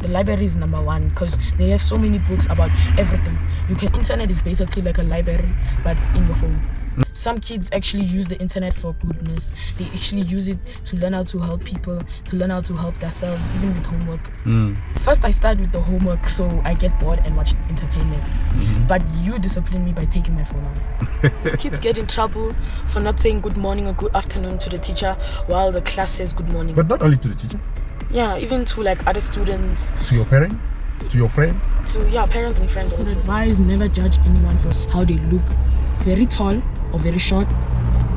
library is number one because they have so many books about everything. Internet is basically like a library, but in your phone. Some kids actually use the internet for goodness. They actually use it to learn how to help people, to learn how to help themselves, even with homework. First, I start with the homework, so I get bored and watch entertainment. But you discipline me by taking my phone out. Kids get in trouble for not saying good morning or good afternoon to the teacher while the class says good morning. But not only to the teacher. Yeah, even to like other students. To your parent? To your friend? Parent and friend also. Advise never judge anyone for how they look. Very tall or very short,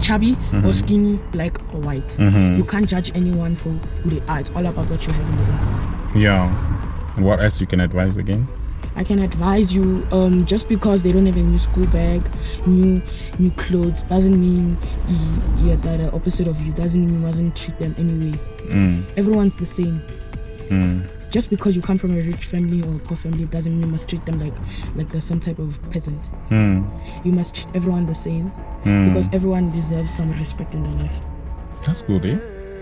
chubby or skinny, black or white. You can't judge anyone for who they are. It's all about what you have in the inside. Yeah. And what else you can advise again? I can advise you, just because they don't have a new school bag, new clothes, doesn't mean you're the opposite of you. Doesn't mean you mustn't treat them anyway. Everyone's the same. Just because you come from a rich family or a poor family doesn't mean you must treat them like they're some type of peasant. You must treat everyone the same because everyone deserves some respect in their life. That's good, eh?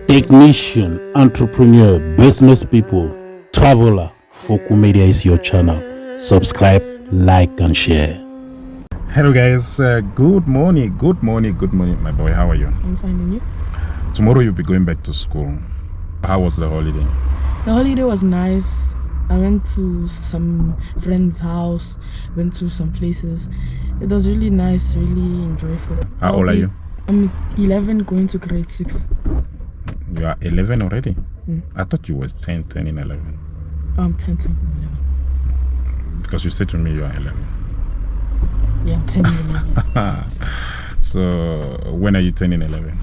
Technician, entrepreneur, business people, traveler, Fokou Media is your channel. Subscribe, like and share. Hello guys, good morning, my boy. How are you? I'm fine, and you? Tomorrow you'll be going back to school. How was the holiday? The holiday was nice. I went to some friend's house, went to some places. It was really nice, really enjoyable. How old are you? I'm 11 going to grade 6. You are 11 already? I thought you was 10, turning 11. I'm 10, 11. Because you said to me you are 11. Yeah, I'm 10, 11. So when are you turning 11?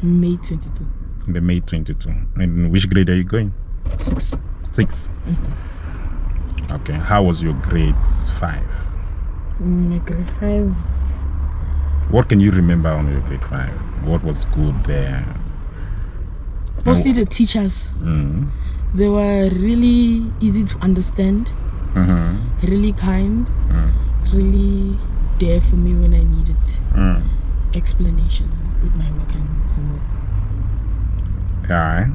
May 22. In the May 22. And in which grade are you going? 6. 6. Okay. How was your grades 5? My grade 5. What can you remember on your grade 5? What was good there? Mostly the teachers. They were really easy to understand, really kind, really there for me when I needed explanation with my work and homework. Yeah.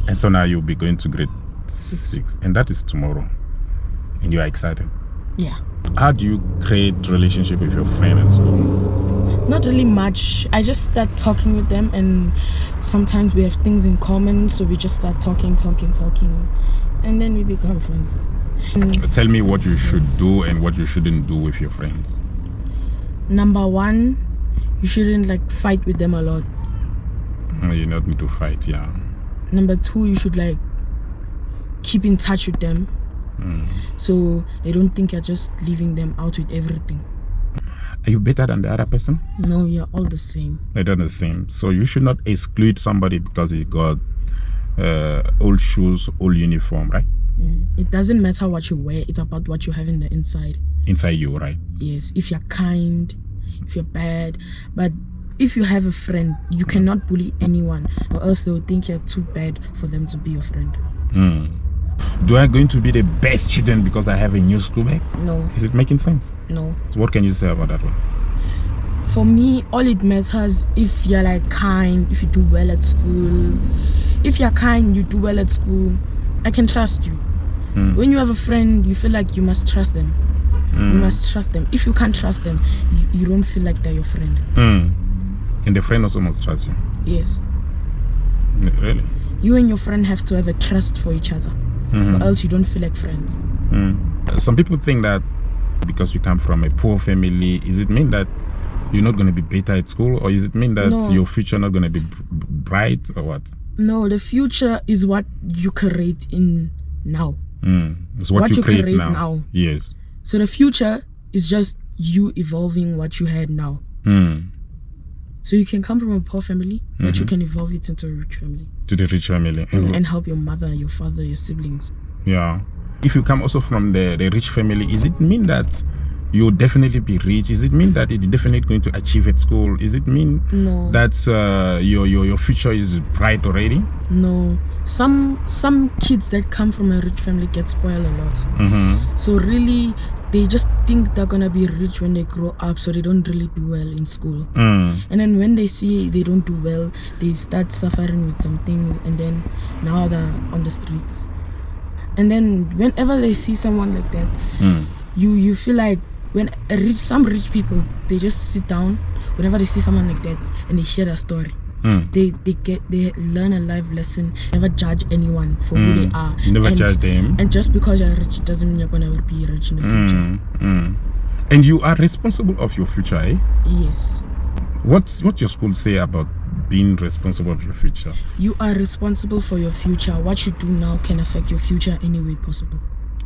And so now you'll be going to grade 6, and that is tomorrow. And you are excited? Yeah. How do you create relationship with your friend at school? Not really much. I just start talking with them, and sometimes we have things in common, so we just start talking, and then we become friends. Tell me what you should do and what you shouldn't do with your friends. Number 1, you shouldn't like fight with them a lot. You not need to fight, yeah. Number 2, you should like keep in touch with them, so they don't think you're just leaving them out with everything. Are you better than the other person? No, you're all the same. They're the same. So you should not exclude somebody because he got old shoes, old uniform, right? It doesn't matter what you wear. It's about what you have in the inside. Inside you, right? Yes. If you're kind, if you're bad, but if you have a friend, you cannot bully anyone, or else they will think you're too bad for them to be your friend. Do I going to be the best student because I have a new school bag? No. Is it making sense? No. So what can you say about that one? For me, all it matters if you're like kind, if you do well at school. If you're kind, you do well at school, I can trust you. When you have a friend, you feel like you must trust them. You must trust them. If you can't trust them, you don't feel like they're your friend. And the friend also must trust you? Yes. Really? You and your friend have to have a trust for each other, or else you don't feel like friends. Some people think that because you come from a poor family, does it mean that you're not going to be better at school, or does it mean that your future not going to be bright, or what? No, the future is what you create in now. It's what you create now. Yes. So the future is just you evolving what you had now. So you can come from a poor family, but you can evolve it into a rich family. To the rich family. And help your mother, your father, your siblings. Yeah. If you come also from the rich family, does it mean that you'll definitely be rich? Does it mean that you're definitely going to achieve at school? Does it mean that your future is bright already? No. Some kids that come from a rich family get spoiled a lot. So really, they just think they're gonna be rich when they grow up, so they don't really do well in school. And then when they see they don't do well, they start suffering with some things, and then now they're on the streets. And then whenever they see someone like that, you feel like when some rich people, they just sit down whenever they see someone like that and they share their story. They learn a life lesson. Never judge anyone for who they are. Never judge them. And just because you're rich doesn't mean you're gonna be rich in the future. And you are responsible of your future, eh? Yes. What your school say about being responsible of your future? You are responsible for your future. What you do now can affect your future any way possible.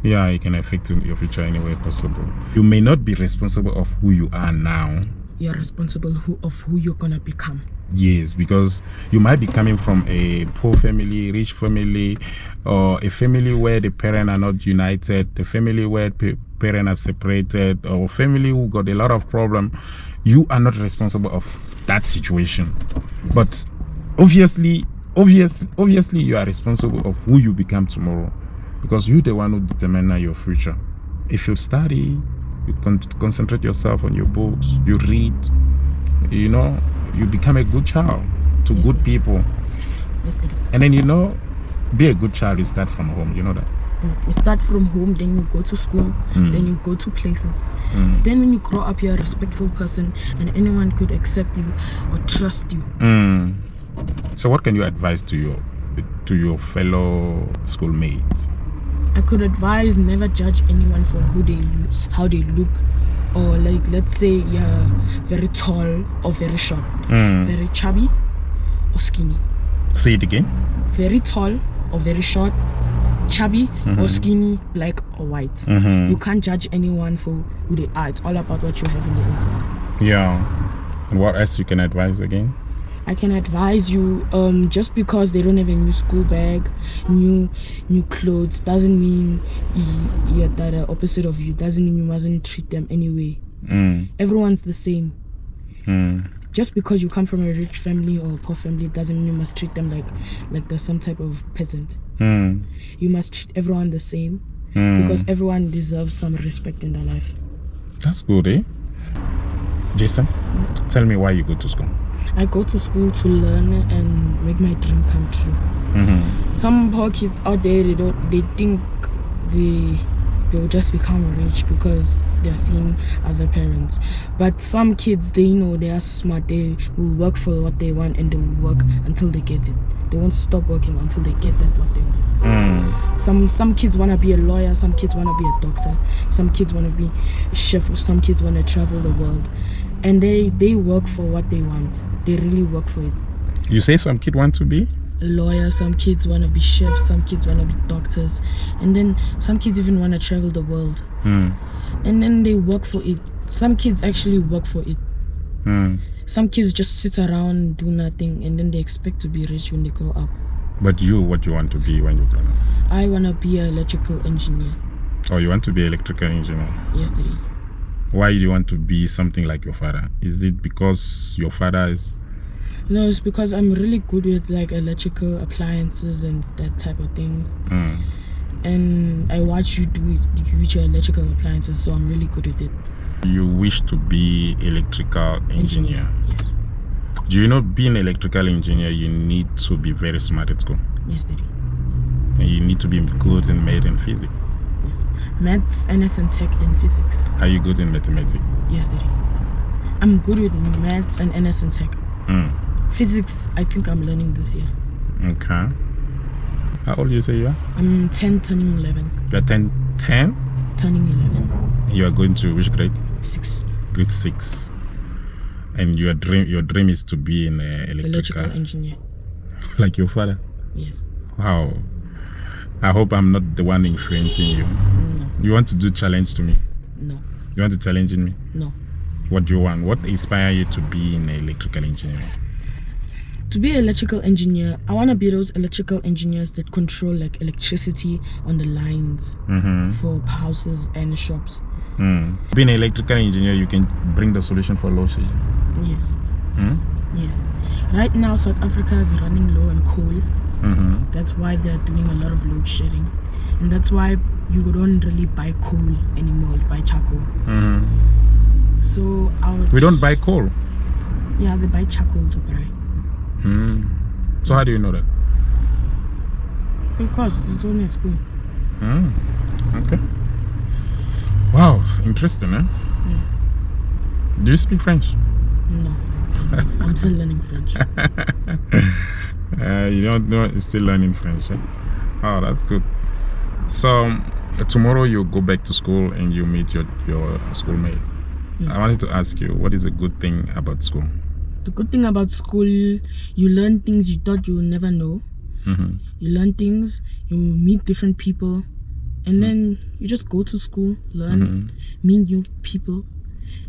Yeah, it can affect your future any way possible. You may not be responsible of who you are now. You're responsible of who you're gonna become. Yes, because you might be coming from a poor family, rich family, or a family where the parents are not united, a family where parents are separated, or a family who got a lot of problem. You are not responsible of that situation. But obviously you are responsible of who you become tomorrow, because you're the one who determines your future. If you study, you concentrate yourself on your books, you read, you become a good child to good people. And then be a good child, you start from home, you know that. You start from home, then you go to school, then you go to places. Then when you grow up, you're a respectful person and anyone could accept you or trust you. So what can you advise to your fellow schoolmates? I could advise never judge anyone for how they look, or like, let's say you're very tall or very short, very chubby or skinny. Say it again. Very tall or very short, chubby or skinny, black or white. You can't judge anyone for who they are. It's all about what you have in the inside. Yeah. And what else you can advise again? I can advise you, just because they don't have a new school bag, new clothes, doesn't mean you're the opposite of you. Doesn't mean you mustn't treat them anyway. Everyone's the same. Just because you come from a rich family or a poor family doesn't mean you must treat them like they're some type of peasant. You must treat everyone the same, because everyone deserves some respect in their life. That's good, eh? Jason, tell me why you go to school. I go to school to learn and make my dream come true. Some poor kids out there, they think they'll just become rich because they're seeing other parents. But some kids, they are smart. They will work for what they want and they will work until they get it. They won't stop working until they get what they want. Some kids want to be a lawyer, some kids want to be a doctor, some kids want to be a chef, some kids want to travel the world. And they work for what they want. They really work for it. You say some kids want to be? A lawyer, some kids want to be chefs, some kids want to be doctors. And then some kids even want to travel the world. And then they work for it. Some kids actually work for it. Some kids just sit around and do nothing, and then they expect to be rich when they grow up. But what you want to be when you grow up? I want to be an electrical engineer. Oh, you want to be an electrical engineer? Yes, Daddy. Why do you want to be something like your father? Is it because your father is... No, it's because I'm really good with like electrical appliances and that type of things. And I watch you do it with your electrical appliances, so I'm really good with it. You wish to be electrical engineer? Yes. Do you know, being an electrical engineer, you need to be very smart at school? Yes, Daddy. And you need to be good in math and physics? Yes. Maths, NS and Tech, and physics. Are you good in mathematics? Yes, Daddy. I'm good with maths and NS and Tech. Physics, I think I'm learning this year. Okay. How old you say you are? I'm 10 turning 11. You're 10? Turning 11. You are going to which grade? 6. Grade 6. And your dream is to be an electrical engineer. Like your father? Yes. Wow. I hope I'm not the one influencing you. No. You want to do challenge to me? No. You want to challenge me? No. What do you want? What inspires you to be an electrical engineer? To be an electrical engineer, I want to be those electrical engineers that control like electricity on the lines for houses and shops. Being an electrical engineer, you can bring the solution for load shedding. Yes. Yes. Right now, South Africa is running low on coal. That's why they're doing a lot of load shedding. And that's why you don't really buy coal anymore, you buy charcoal. So we don't buy coal? Yeah, they buy charcoal to buy. So how do you know that? Because it's only a school. Okay. Wow, interesting, eh? Do you speak French? No. I'm still learning French. You don't know, you're still learning French, eh? Oh, that's good. So, tomorrow you go back to school and you meet your schoolmate. I wanted to ask you, what is a good thing about school? The good thing about school, you learn things you thought you would never know. You learn things, you meet different people, and then you just go to school, learn, meet new people,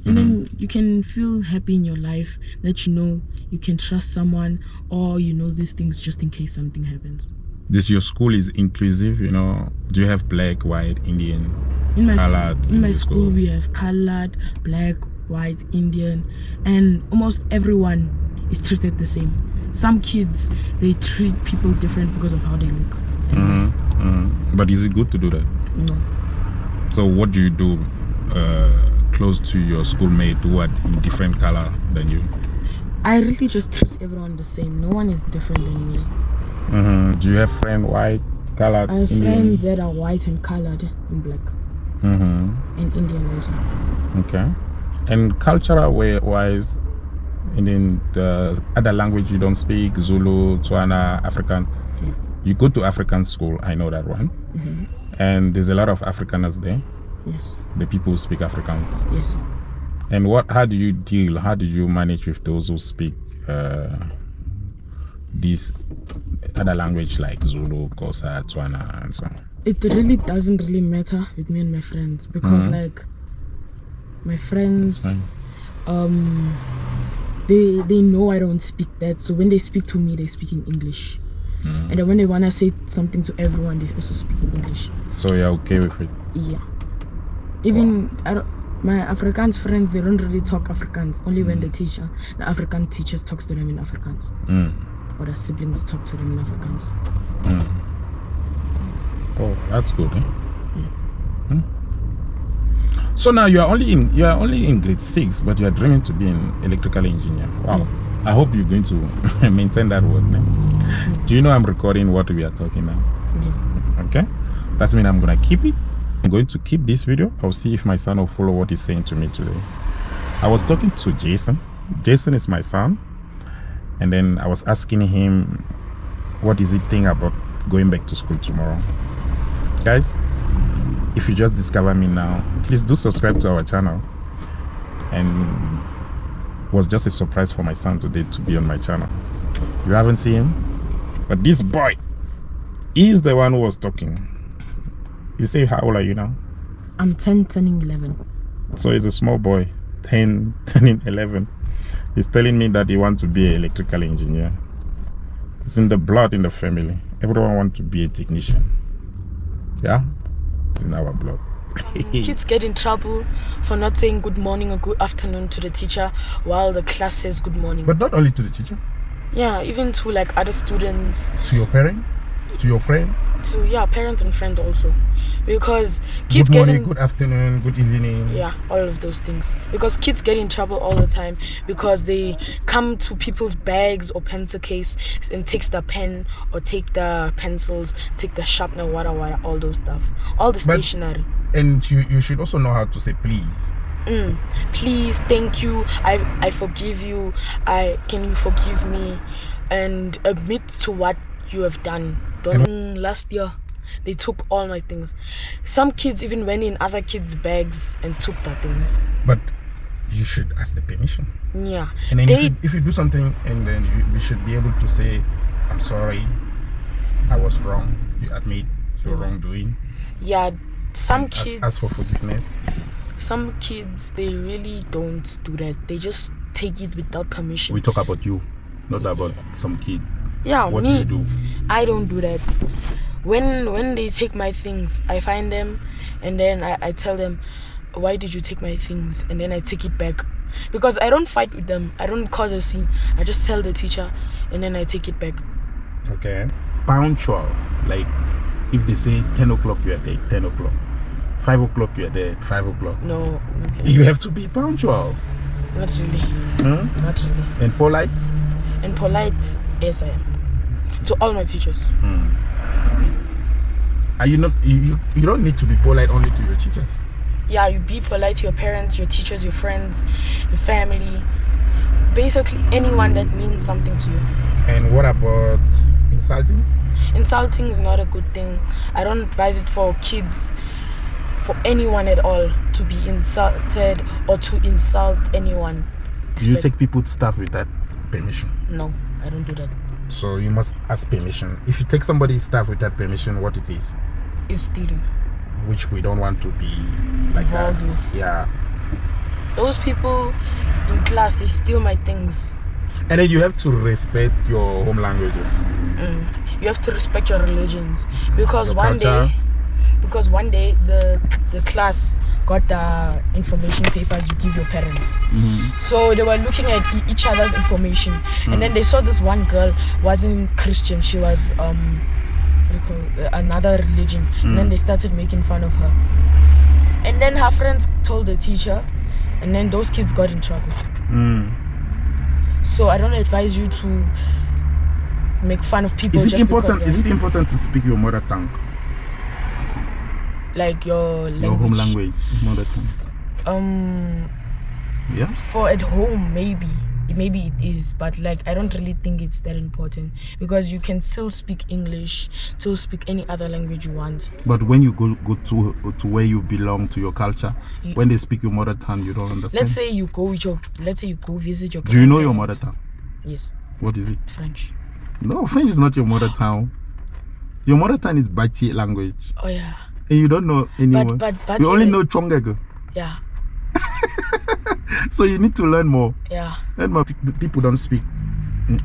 and then you can feel happy in your life that you know you can trust someone, or you know these things just in case something happens. Your school is inclusive, you know. Do you have black, white, Indian, colored? In my school we have colored, black, white, Indian, and almost everyone is treated the same. Some kids, they treat people different because of how they look. But is it good to do that? No. So what do you do close to your schoolmate who are in different color than you? I really just treat everyone the same. No one is different than me. Do you have friends white, colored, I have Indian? friends that are white and colored and black. And Indian also. Okay. And cultural wise, and in the other language you don't speak, Zulu, Tswana, African. You go to African school, I know that one. And there's a lot of Afrikaners there. Yes. The people who speak Afrikaans. Yes. And how do you manage with those who speak this other language like Zulu, Xhosa, Tswana, and so on? It really doesn't really matter with me and my friends because like my friends they know I don't speak that, so when they speak to me they speak in English. And then when they want to say something to everyone, they also speak in English. So you're okay with it? Yeah. Even my Afrikaans friends, they don't really talk Afrikaans. Only when the African teachers talks to them in Afrikaans. Or the siblings talk to them in Afrikaans. Oh, that's good, eh? So now you are only in grade 6, but you are dreaming to be an electrical engineer. Wow. I hope you're going to maintain that word. Do you know I'm recording what we are talking now? Yes. Okay. That means I'm gonna keep it. I'm going to keep this video. I'll see if my son will follow what he's saying to me today. I was talking to Jason. Jason is my son. And then I was asking him, what does he think about going back to school tomorrow? Guys, if you just discover me now, please do subscribe to our channel. And it was just a surprise for my son today to be on my channel. You haven't seen him? But this boy is the one who was talking. You say, how old are you now? I'm 10, turning 11. So he's a small boy, 10, turning 11. He's telling me that he wants to be an electrical engineer. It's in the blood in the family. Everyone wants to be a technician. Yeah? It's in our blood. Kids get in trouble for not saying good morning or good afternoon to the teacher while the class says good morning. But not only to the teacher. Yeah, even to like other students. To your parent? To your friend? To parent and friend also. Because kids good morning, good afternoon, good evening. Yeah, all of those things. Because kids get in trouble all the time because they come to people's bags or pencil case and takes the pen or take the pencils, take the sharpener, wada, all those stuff. All the stationery. And you should also know how to say please. Please, thank you, I forgive you, can you forgive me, and admit to what you have done. Last year they took all my things. Some kids even went in other kids' bags and took their things. But you should ask the permission. Yeah. And then if you do something, and then you should be able to say, I'm sorry, I was wrong. You admit your wrongdoing. Yeah. Some kids ask for forgiveness. Some kids, they really don't do that. They just take it without permission. We talk about you, not about some kid. Yeah, what do you do? I don't do that. When they take my things, I find them and then I tell them, why did you take my things? And then I take it back. Because I don't fight with them. I don't cause a scene. I just tell the teacher and then I take it back. Okay. Punctual. Like if they say 10 o'clock, you are there, 10 o'clock. 5 o'clock, you are there, 5 o'clock. No. Okay. You have to be punctual. Not really. Not really. And polite? And polite, yes I am. To all my teachers. Are you not? You don't need to be polite only to your teachers. Yeah, you be polite to your parents, your teachers, your friends, your family. Basically, anyone that means something to you. And what about insulting? Insulting is not a good thing. I don't advise it for kids, for anyone at all, to be insulted or to insult anyone. Do you take people's stuff without permission? No, I don't do that. So you must ask permission. If you take somebody's stuff without permission, what it is? It's stealing. Which we don't want to be like Involved that. with. Yeah. Those people in class, they steal my things. And then you have to respect your home languages. You have to respect your religions, because Your one culture. day the class got the information papers you give your parents. So they were looking at each other's information, and then they saw this one girl wasn't Christian, she was what do you call it, another religion, and then they started making fun of her, and then her friends told the teacher, and then those kids got in trouble. So I don't advise you to make fun of people. Is it important to speak your mother tongue? Like your language? Your home language, mother tongue. Yeah. For at home, maybe it is, but like I don't really think it's that important, because you can still speak English, still speak any other language you want. But when you go to where you belong, to your culture, when they speak your mother tongue, you don't understand. Let's say you go visit your. Do you know your mother tongue? Yes. What is it? French. No, French is not your mother tongue. Your mother tongue is Bati language. Oh yeah. And you don't know anyone. But you only know Chongego. Yeah. So you need to learn more. Yeah. Learn more. People don't speak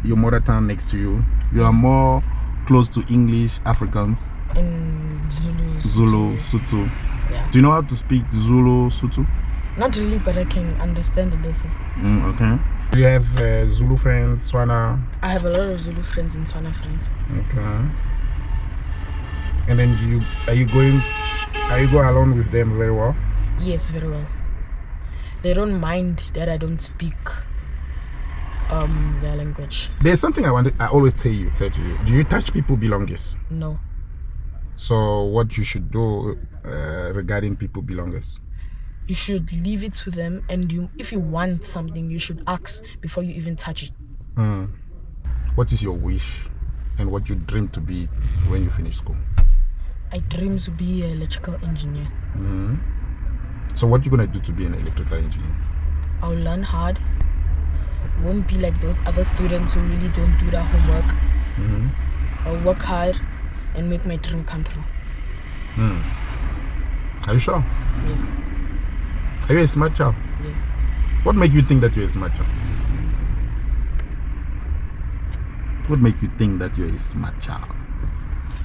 your mother tongue next to you. You are more close to English, Africans. In Zulu, Sutu. Yeah. Do you know how to speak Zulu, Sutu? Not really, but I can understand a little. Okay. Do you have Zulu friends, Swana? I have a lot of Zulu friends and Tswana friends. Okay. And then are you going along with them very well? Yes, very well. They don't mind that I don't speak their language. There's something I always say to you. Do you touch people belongings? No. So what you should do regarding people belongings? You should leave it to them, and if you want something, you should ask before you even touch it. What is your wish and what you dream to be when you finish school? I dream to be an electrical engineer. So what you gonna do to be an electrical engineer? I'll learn hard. Won't be like those other students who really don't do their homework. I'll work hard and make my dream come true. Are you sure? Yes. Are you a smart child? Yes. What make you think that you're a smart child? What make you think that you're a smart child?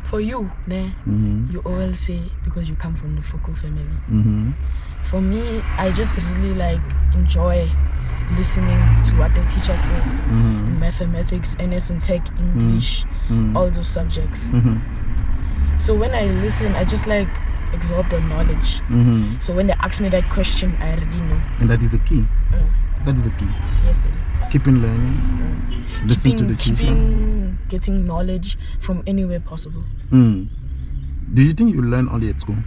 For you, you always say because you come from the Fokou family. For me, I just really enjoy listening to what the teacher says. Mathematics, NS and Tech, English, all those subjects. So when I listen, I just absorb the knowledge. So when they ask me that question, I already know. And that is the key. That is the key. Yes, that is. Keeping learning. Listen to the teacher. Getting knowledge from anywhere possible. Do you think you learn only at school?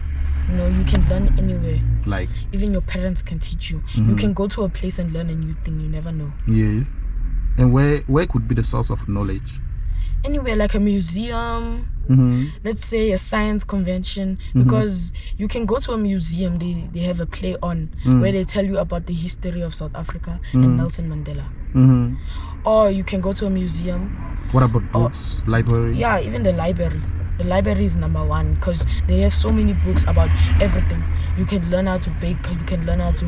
No, you can learn anywhere. Like? Even your parents can teach you. You can go to a place and learn a new thing. You never know. Yes. And where could be the source of knowledge? Anywhere, like a museum. Let's say a science convention, because you can go to a museum, they have a play on where they tell you about the history of South Africa and Nelson Mandela. Or you can go to a museum. What about books? Library? Yeah, even the library. The library is number one, because they have so many books about everything. You can learn how to bake, you can learn how to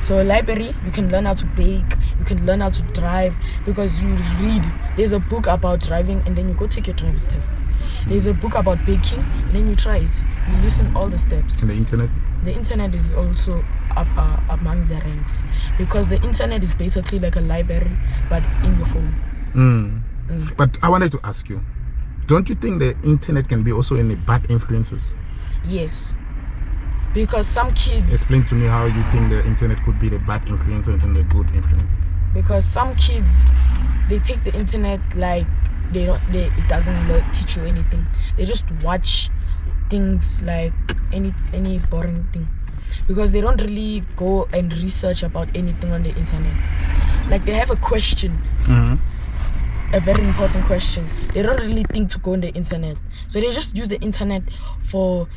so a library, you can learn how to bake, you can learn how to drive, because you read. There's a book about driving, and then you go take your driver's test. There's a book about baking, and then you try it. You listen all the steps. And the internet? The internet is also among the ranks, because the internet is basically like a library, but in your phone. But I wanted to ask you, don't you think the internet can be also any bad influences? Yes. Because some kids... Explain to me how you think the internet could be the bad influences and the good influences. Because some kids, they take the internet like it doesn't teach you anything. They just watch things like any boring thing, because they don't really go and research about anything on the internet. Like they have a question, a very important question. They don't really think to go on the internet, so they just use the internet for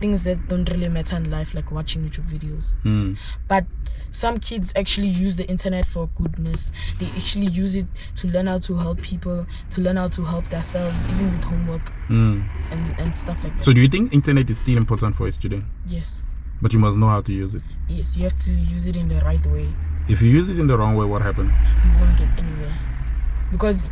things that don't really matter in life, like watching YouTube videos. But some kids actually use the internet for goodness. They actually use it to learn how to help people, to learn how to help themselves, even with homework and stuff like that. So do you think internet is still important for a student? Yes. But you must know how to use it. Yes, you have to use it in the right way. If you use it in the wrong way, what happens? You won't get anywhere. Because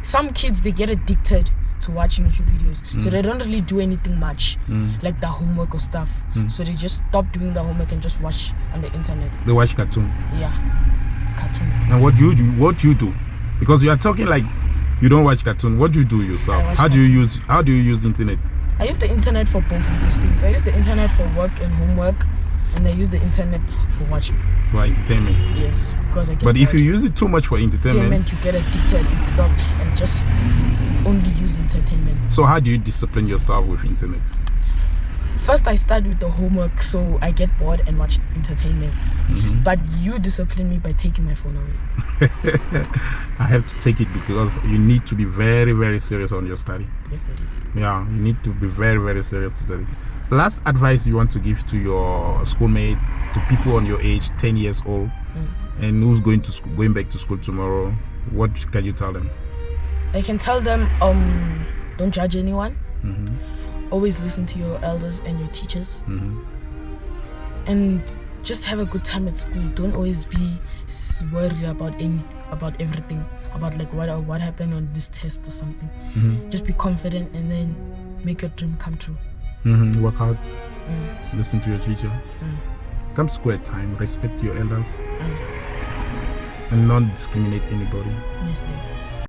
some kids, they get addicted to watching YouTube videos, so they don't really do anything much, like the homework or stuff. So they just stop doing the homework and just watch on the internet. They watch cartoon. Yeah, cartoon. And what do you do? What you do? Because you are talking like you don't watch cartoon. What do you do yourself? How do you use internet? I use the internet for both of those things. I use the internet for work and homework, and I use the internet for watching. For entertainment. Yes, because I get But bored. if you use it too much for entertainment, you get addicted and stop and just only use entertainment. So how do you discipline yourself with internet? First, I start with the homework, so I get bored and watch entertainment. But you discipline me by taking my phone away. I have to take it because you need to be very, very serious on your study. Yes, I do. Yeah, you need to be very, very serious to study. Last advice you want to give to your schoolmate, to people on your age, 10 years old, and who's going back to school tomorrow, what can you tell them? I can tell them, don't judge anyone. Always listen to your elders and your teachers. And just have a good time at school. Don't always be worried about everything, about like what happened on this test or something. Just be confident and then make your dream come true. Work hard. Listen to your teacher. Come to school at time. Respect your elders. And not discriminate anybody. Yes,